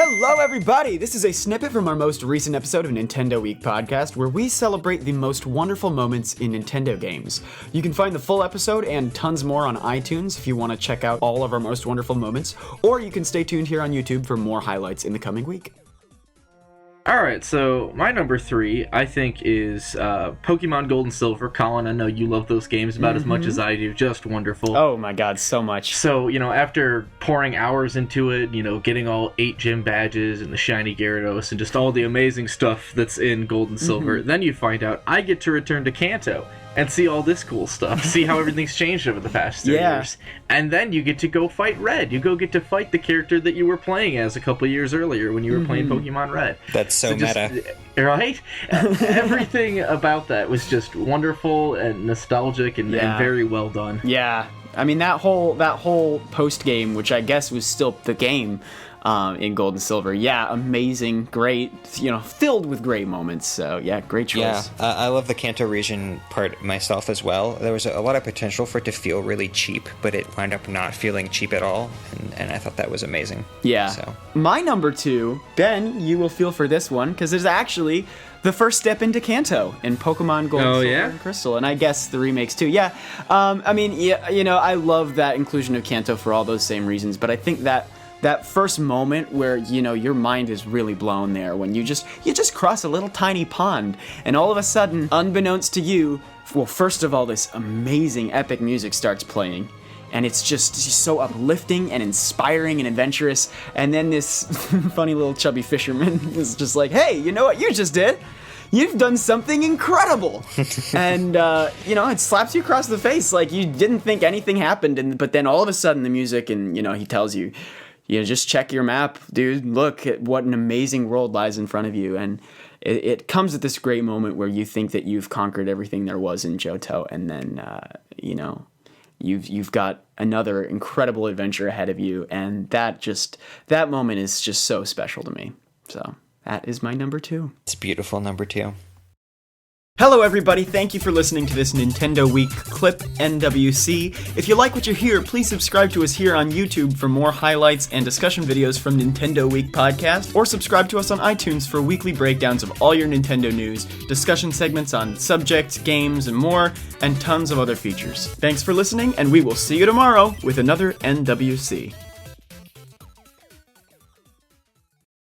Hello everybody! This is a snippet from our most recent episode of Nintendo Week podcast where we celebrate the most wonderful moments in Nintendo games. You can find the full episode and tons more on iTunes if you want to check out all of our most wonderful moments, or you can stay tuned here on YouTube for more highlights in the coming week. Alright, so my number 3, I think, is Pokemon Gold and Silver. Colin, I know you love those games about as much as I do. Just wonderful. Oh my god, so much. So, after pouring hours into it, getting all 8 gym badges and the shiny Gyarados and just all the amazing stuff that's in Gold and Silver, then you find out I get to return to Kanto and see all this cool stuff, see how everything's changed over the past 3 years. And then you get to go fight Red. You get to fight the character that you were playing as a couple years earlier when you were playing Pokemon Red. That's so meta. Right? Everything about that was just wonderful and nostalgic and very well done. Yeah. I mean, that whole post-game, which I guess was still the game, in Gold and Silver. Yeah, amazing, great, filled with great moments. So, yeah, great choice. Yeah, I love the Kanto region part myself as well. There was a lot of potential for it to feel really cheap, but it wound up not feeling cheap at all, and I thought that was amazing. Yeah. So. My number 2, Ben, you will feel for this one, because it's actually the first step into Kanto in Pokemon Gold, Silver, and Crystal, and I guess the remakes too. Yeah, I love that inclusion of Kanto for all those same reasons, but I think that first moment where, your mind is really blown there, when you just cross a little tiny pond, and all of a sudden, unbeknownst to you, well, first of all, this amazing epic music starts playing, and it's just so uplifting and inspiring and adventurous, and then this funny little chubby fisherman is just like, hey, you know what you just did? You've done something incredible! And, it slaps you across the face, like you didn't think anything happened, but then all of a sudden the music, and, he tells you, just check your map, dude. Look at what an amazing world lies in front of you. And it comes at this great moment where you think that you've conquered everything there was in Johto. And then, you've got another incredible adventure ahead of you. And that moment is just so special to me. So that is my number 2. It's beautiful, number 2. Hello everybody, thank you for listening to this Nintendo Week Clip NWC. If you like what you hear, please subscribe to us here on YouTube for more highlights and discussion videos from Nintendo Week Podcast, or subscribe to us on iTunes for weekly breakdowns of all your Nintendo news, discussion segments on subjects, games, and more, and tons of other features. Thanks for listening, and we will see you tomorrow with another NWC.